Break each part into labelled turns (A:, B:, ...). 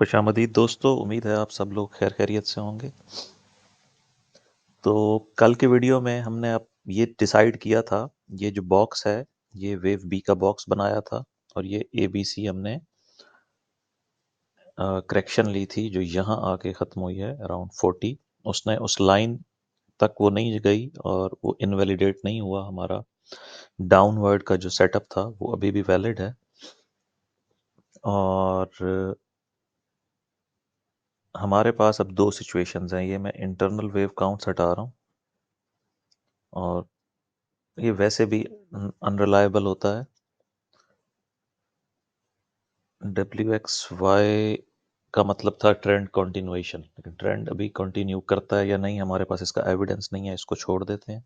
A: खुशामदीद दोस्तों, उम्मीद है आप सब लोग खैर खैरियत से होंगे। तो कल के वीडियो में हमने अब ये डिसाइड किया था, ये जो बॉक्स है ये वेव बी का बॉक्स बनाया था और ये ए बी सी हमने करेक्शन ली थी जो यहाँ आके ख़त्म हुई है अराउंड 40। उसने उस लाइन तक वो नहीं गई और वो इनवैलिडेट नहीं हुआ। हमारा डाउनवर्ड का जो सेटअप था वो अभी भी वैलिड है। और हमारे पास अब दो सिचुएशंस हैं। ये मैं इंटरनल वेव काउंट्स हटा रहा हूँ और ये वैसे भी अनरिलायबल होता है। डब्ल्यू एक्स वाई का मतलब था ट्रेंड कंटिन्यूएशन, लेकिन ट्रेंड अभी कंटिन्यू करता है या नहीं हमारे पास इसका एविडेंस नहीं है, इसको छोड़ देते हैं।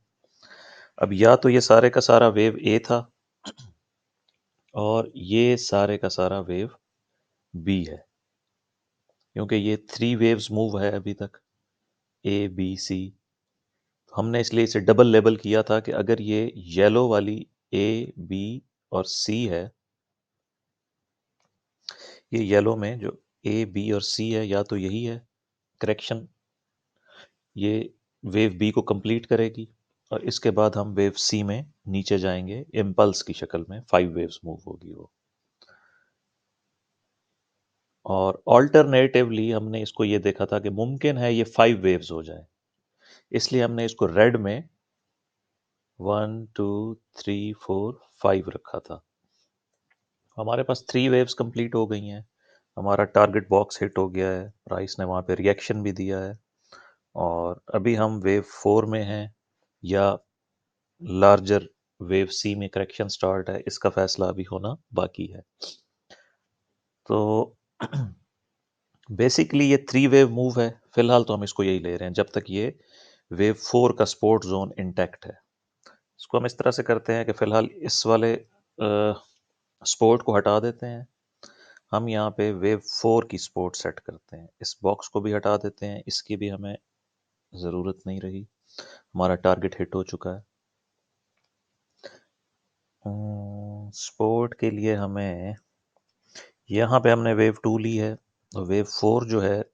A: अब या तो ये सारे का सारा वेव ए था और ये सारे का सारा वेव बी है, क्योंकि ये 3 वेव्स मूव है अभी तक, ए बी सी। हमने इसलिए इसे डबल लेबल किया था कि अगर ये येलो वाली ए बी और सी है, ये येलो में जो ए बी और सी है या तो यही है करेक्शन, ये वेव बी को कंप्लीट करेगी और इसके बाद हम वेव सी में नीचे जाएंगे इम्पल्स की शक्ल में, 5 वेव्स मूव होगी वो। और ऑल्टरनेटिवली हमने इसको ये देखा था कि मुमकिन है ये 5 वेव्स हो जाए, इसलिए हमने इसको रेड में 1 2 3 4 5 रखा था। हमारे पास 3 वेव्स कंप्लीट हो गई हैं, हमारा टारगेट बॉक्स हिट हो गया है, प्राइस ने वहाँ पे रिएक्शन भी दिया है और अभी हम वेव 4 में हैं या लार्जर वेव सी में करेक्शन स्टार्ट है, इसका फैसला अभी होना बाकी है। तो बेसिकली ये 3 वेव मूव है, फिलहाल तो हम इसको यही ले रहे हैं जब तक ये वेव 4 का सपोर्ट जोन इंटैक्ट है। इसको हम इस तरह से करते हैं कि फिलहाल इस वाले सपोर्ट को हटा देते हैं, हम यहाँ पे वेव 4 की सपोर्ट सेट करते हैं। इस बॉक्स को भी हटा देते हैं, इसकी भी हमें ज़रूरत नहीं रही, हमारा टारगेट हिट हो चुका है। सपोर्ट के लिए हमें यहाँ पे हमने वेव 2 ली है, तो वेव 4 जो है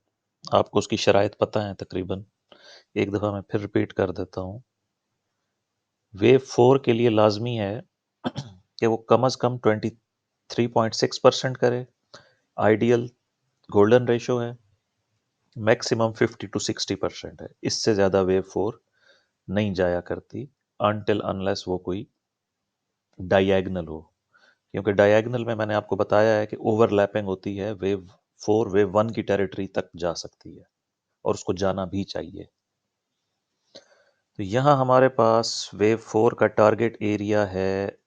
A: आपको उसकी शराइत पता है तकरीबन, एक दफ़ा मैं फिर रिपीट कर देता हूँ। वेव 4 के लिए लाजमी है कि वो कम अज़ कम 23.6% करे, आइडियल गोल्डन रेशो है, मैक्सिमम 50 टू 60% है। इससे ज़्यादा वेव 4 नहीं जाया करती अनटिल अनलेस वो कोई डायगोनल हो, क्योंकि डायगोनल में मैंने आपको बताया है कि ओवरलैपिंग होती है, वेव 4 वेव 1 की टेरिटरी तक जा सकती है और उसको जाना भी चाहिए। तो यहाँ हमारे पास वेव 4 का टारगेट एरिया है,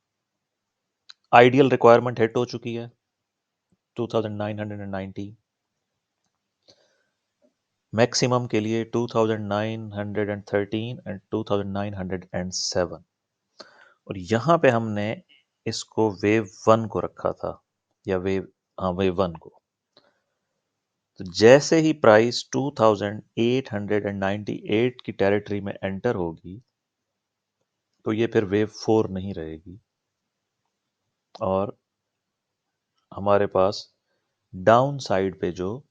A: आइडियल रिक्वायरमेंट हिट हो चुकी है 2990, मैक्सिमम के लिए 2913 एंड 2907। और यहाँ पे हमने इसको वेव 1 को रखा था, या वेव 1 को। तो जैसे ही प्राइस 2898 की टेरिटरी में एंटर होगी तो ये फिर वेव 4 नहीं रहेगी और हमारे पास डाउन साइड पे जो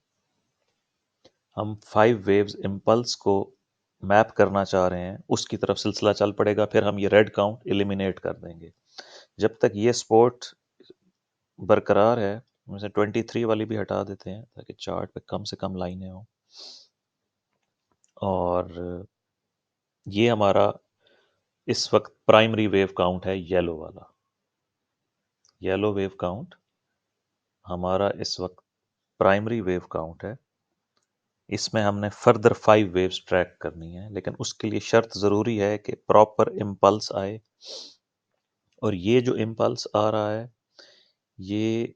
A: हम 5 वेव्स इम्पल्स को मैप करना चाह रहे हैं उसकी तरफ सिलसिला चल पड़ेगा, फिर हम ये रेड काउंट एलिमिनेट कर देंगे। जब तक ये सपोर्ट बरकरार है, वैसे 23 वाली भी हटा देते हैं ताकि चार्ट पे कम से कम लाइनें हों। और ये हमारा इस वक्त प्राइमरी वेव काउंट है, येलो वाला। येलो वेव काउंट हमारा इस वक्त प्राइमरी वेव काउंट है। इसमें हमने फर्दर 5 वेव्स ट्रैक करनी है, लेकिन उसके लिए शर्त ज़रूरी है कि प्रॉपर इम्पल्स आए। और ये जो इम्पल्स आ रहा है ये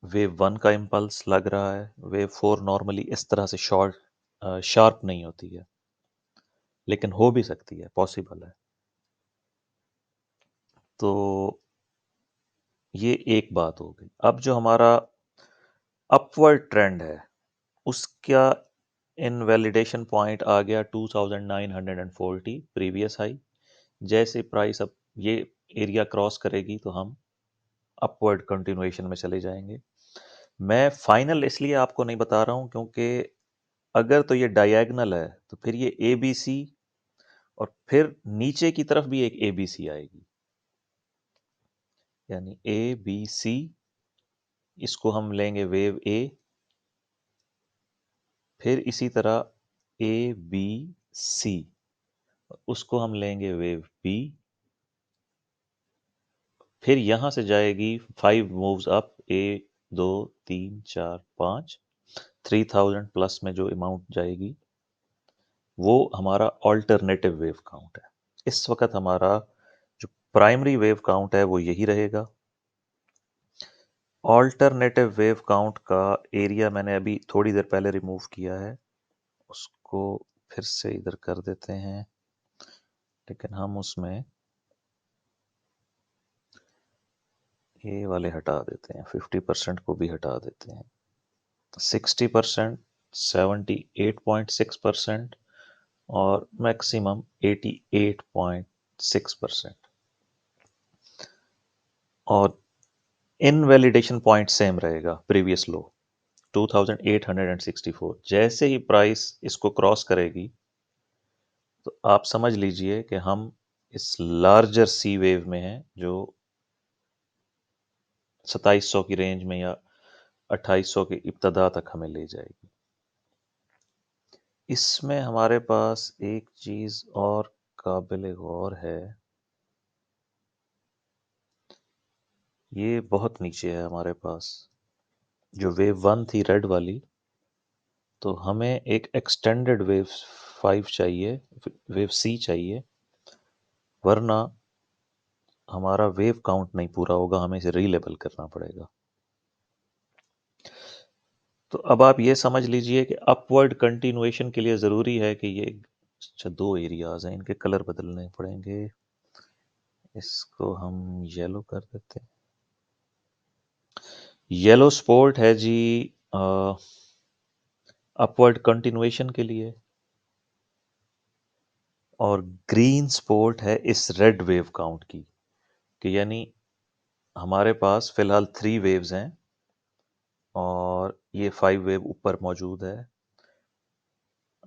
A: वेव 1 का इम्पल्स लग रहा है। वेव 4 नॉर्मली इस तरह से शार्प नहीं होती है, लेकिन हो भी सकती है, पॉसिबल है। तो ये एक बात हो गई। अब जो हमारा अपवर्ड ट्रेंड है उसका इनवैलिडेशन पॉइंट आ गया 2940 प्रीवियस हाई। जैसे प्राइस अब ये एरिया क्रॉस करेगी तो हम अपवर्ड कंटिन्यूएशन में चले जाएंगे। मैं फाइनल इसलिए आपको नहीं बता रहा हूँ क्योंकि अगर तो ये डायगोनल है तो फिर ये ए बी सी और फिर नीचे की तरफ भी एक ए बी सी आएगी, यानी ए बी सी, इसको हम लेंगे वेव ए, फिर इसी तरह ए बी सी, उसको हम लेंगे वेव बी, फिर यहां से जाएगी 5 मूव्स अप, 1 2 3 4 5, 3000 प्लस में जो अमाउंट जाएगी वो हमारा ऑल्टरनेटिव वेव काउंट है। इस वक्त हमारा जो प्राइमरी वेव काउंट है वो यही रहेगा। ऑल्टरनेटिव वेव काउंट का एरिया मैंने अभी थोड़ी देर पहले रिमूव किया है, उसको फिर से इधर कर देते हैं, लेकिन हम उसमें ये वाले हटा देते हैं, 50% को भी हटा देते हैं। 60%, 78.6% और मैक्सिमम 88.6%। और इनवैलिडेशन पॉइंट सेम रहेगा, प्रीवियस लो 2864। जैसे ही प्राइस इसको क्रॉस करेगी तो आप समझ लीजिए कि हम इस लार्जर सी वेव में हैं जो 2700 की रेंज में या 2800 की इब्तदा तक हमें ले जाएगी। इसमें हमारे पास एक चीज़ और काबिल गौर है, ये बहुत नीचे है हमारे पास, जो वेव 1 थी रेड वाली, तो हमें एक एक्सटेंडेड वेव 5 चाहिए, वेव सी चाहिए, वरना हमारा वेव काउंट नहीं पूरा होगा, हमें इसे रीलेबल करना पड़ेगा। तो अब आप ये समझ लीजिए कि अपवर्ड कंटिन्यूएशन के लिए ज़रूरी है कि ये, अच्छा 2 एरियाज हैं, इनके कलर बदलने पड़ेंगे। इसको हम येलो कर देते हैं। येलो स्पोर्ट है जी अपवर्ड कंटिन्यूएशन के लिए, और ग्रीन स्पोर्ट है इस रेड वेव काउंट की, कि यानी हमारे पास फिलहाल 3 वेव्स हैं और ये 5 वेव ऊपर मौजूद है।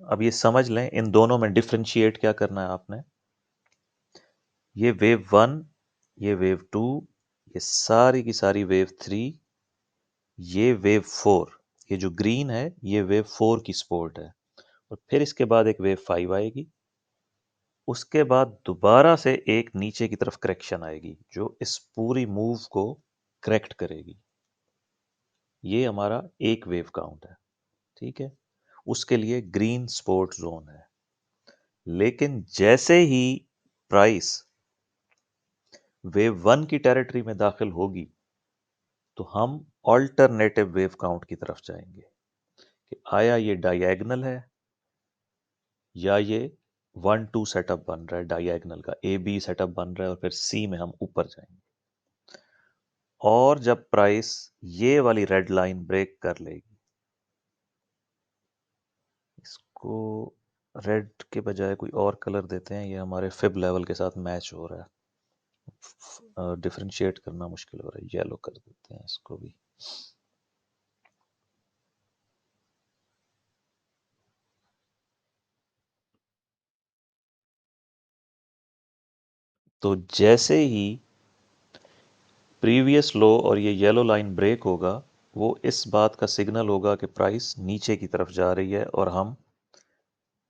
A: अब ये समझ लें, इन दोनों में डिफ्रेंशिएट क्या करना है आपने, ये वेव 1, ये वेव 2, ये सारी की सारी वेव 3, ये वेव 4, ये जो ग्रीन है ये वेव 4 की सपोर्ट है, और फिर इसके बाद एक वेव 5 आएगी, उसके बाद दोबारा से एक नीचे की तरफ करेक्शन आएगी जो इस पूरी मूव को करेक्ट करेगी। ये हमारा एक वेव काउंट है, ठीक है, उसके लिए ग्रीन सपोर्ट जोन है। लेकिन जैसे ही प्राइस वेव 1 की टेरिटरी में दाखिल होगी तो हम ऑल्टरनेटिव वेव काउंट की तरफ जाएंगे कि आया ये डायगोनल है या ये 1 2 सेटअप बन रहा है, डायगोनल का ए बी सेटअप बन रहा है, और फिर सी में हम ऊपर जाएंगे। और जब प्राइस ये वाली रेड लाइन ब्रेक कर लेगी, इसको रेड के बजाय कोई और कलर देते हैं, ये हमारे फिब लेवल के साथ मैच हो रहा है, डिफरेंशिएट करना मुश्किल हो रहा है, येलो कर देते हैं इसको भी। तो जैसे ही प्रीवियस लो और ये येलो लाइन ब्रेक होगा, वो इस बात का सिग्नल होगा कि प्राइस नीचे की तरफ जा रही है और हम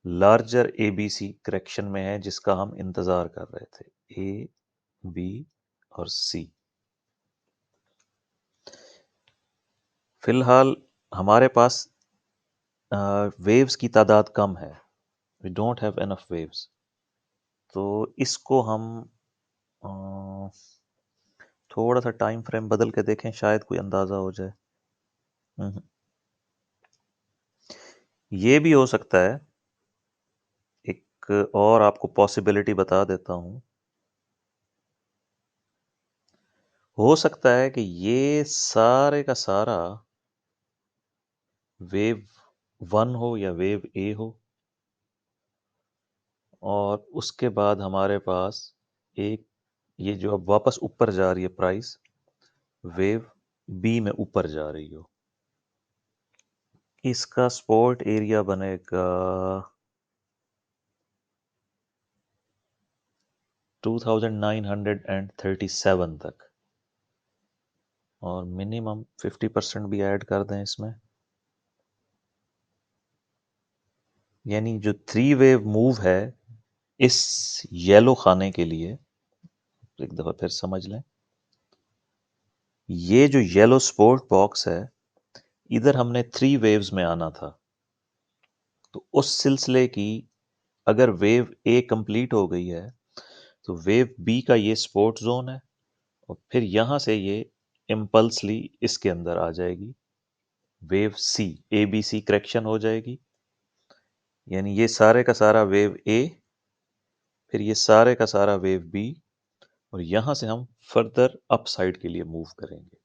A: larger A B C correction में है जिसका हम इंतज़ार कर रहे थे, ए बी और सी। फिलहाल हमारे पास वेव्स की तादाद कम है, we don't have enough waves, तो इसको हम अ, थोड़ा सा टाइम फ्रेम बदल के देखें, शायद कोई अंदाज़ा हो जाए। हम्म, ये भी हो सकता है, एक और आपको पॉसिबिलिटी बता देता हूँ, हो सकता है कि ये सारे का सारा वेव 1 हो या वेव ए हो, और उसके बाद हमारे पास एक, ये जो अब वापस ऊपर जा रही है प्राइस, वेव बी में ऊपर जा रही हो। इसका सपोर्ट एरिया बनेगा 2937 तक, और मिनिमम 50% भी ऐड कर दें इसमें, यानी जो 3 वेव मूव है इस येलो खाने के लिए, एक दफ़ा फिर समझ लें, ये जो येलो सपोर्ट बॉक्स है, इधर हमने 3 वेव्स में आना था। तो उस सिलसिले की अगर वेव ए कंप्लीट हो गई है तो वेव बी का ये सपोर्ट जोन है, और फिर यहाँ से ये इम्पल्सली इसके अंदर आ जाएगी, wave C, A B C correction हो जाएगी, यानी ये सारे का सारा वेव ए, फिर ये सारे का सारा वेव बी, और यहाँ से हम फर्दर अप साइड के लिए मूव करेंगे।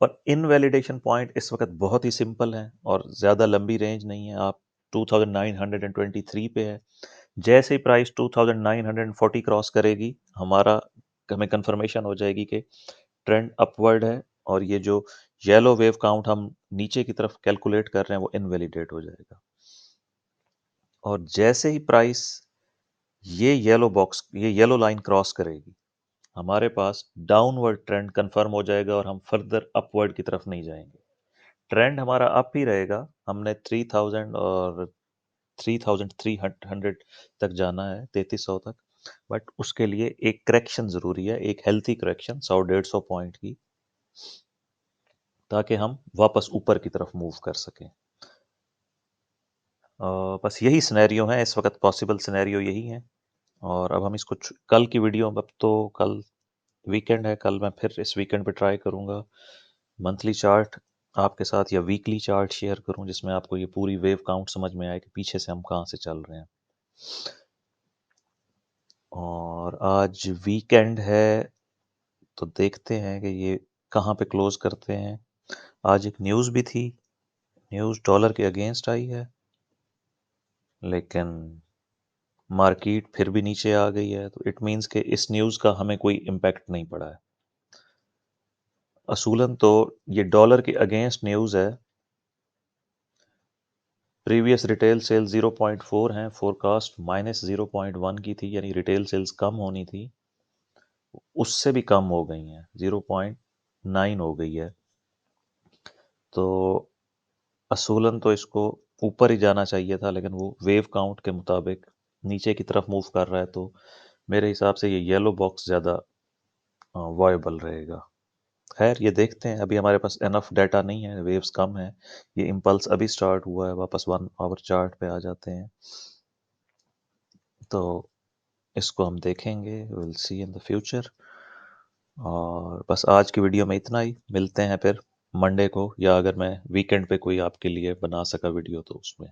A: और इनवैलिडेशन पॉइंट इस वक्त बहुत ही सिंपल है और ज़्यादा लंबी रेंज नहीं है। आप 2923 पे है, जैसे ही प्राइस 2940 क्रॉस करेगी हमें कंफर्मेशन हो जाएगी कि ट्रेंड अपवर्ड है, और ये जो येलो वेव काउंट हम नीचे की तरफ कैलकुलेट कर रहे हैं वो इनवैलिडेट हो जाएगा। और जैसे ही प्राइस ये येलो लाइन क्रॉस करेगी, हमारे पास डाउनवर्ड ट्रेंड कंफर्म हो जाएगा और हम फर्दर अपवर्ड की तरफ नहीं जाएंगे। ट्रेंड हमारा अप ही रहेगा, हमने 3000 और 3300 तक जाना है, 3300 तक, बट उसके लिए एक करेक्शन ज़रूरी है, एक हेल्थी करेक्शन 100-150 पॉइंट की, ताकि हम वापस ऊपर की तरफ मूव कर सकें। बस यही सिनेरियो है इस वक्त, पॉसिबल सिनेरियो यही है। और अब हम इसको कल की वीडियो, अब तो कल वीकेंड है, कल मैं फिर इस वीकेंड पे ट्राई करूँगा मंथली चार्ट आपके साथ या वीकली चार्ट शेयर करूं, जिसमें आपको ये पूरी वेव काउंट समझ में आए कि पीछे से हम कहाँ से चल रहे हैं। और आज वीकेंड है, तो देखते हैं कि ये कहाँ पे क्लोज करते हैं। आज एक न्यूज़ भी थी, न्यूज़ डॉलर के अगेंस्ट आई है, लेकिन मार्केट फिर भी नीचे आ गई है, तो इट मीन्स कि इस न्यूज़ का हमें कोई इम्पैक्ट नहीं पड़ा है। असूलन तो ये डॉलर के अगेंस्ट न्यूज़ है। प्रीवियस रिटेल सेल 0.4 हैं, फोरकास्ट -0.1 की थी, यानी रिटेल सेल्स कम होनी थी, उससे भी कम हो गई हैं, 0.9 हो गई है। तो असूलन तो इसको ऊपर ही जाना चाहिए था, लेकिन वो वेव काउंट के मुताबिक नीचे की तरफ मूव कर रहा है, तो मेरे हिसाब से ये येलो बॉक्स ज़्यादा वायबल रहेगा। खैर, ये देखते हैं, अभी हमारे पास एनफ डाटा नहीं है, वेव्स कम है, ये इम्पल्स अभी स्टार्ट हुआ है, वापस 1 आवर चार्ट पे आ जाते हैं, तो इसको हम देखेंगे, will see in the future. और बस आज की वीडियो में इतना ही, मिलते हैं फिर मंडे को, या अगर मैं वीकेंड पे कोई आपके लिए बना सका वीडियो तो उसमें।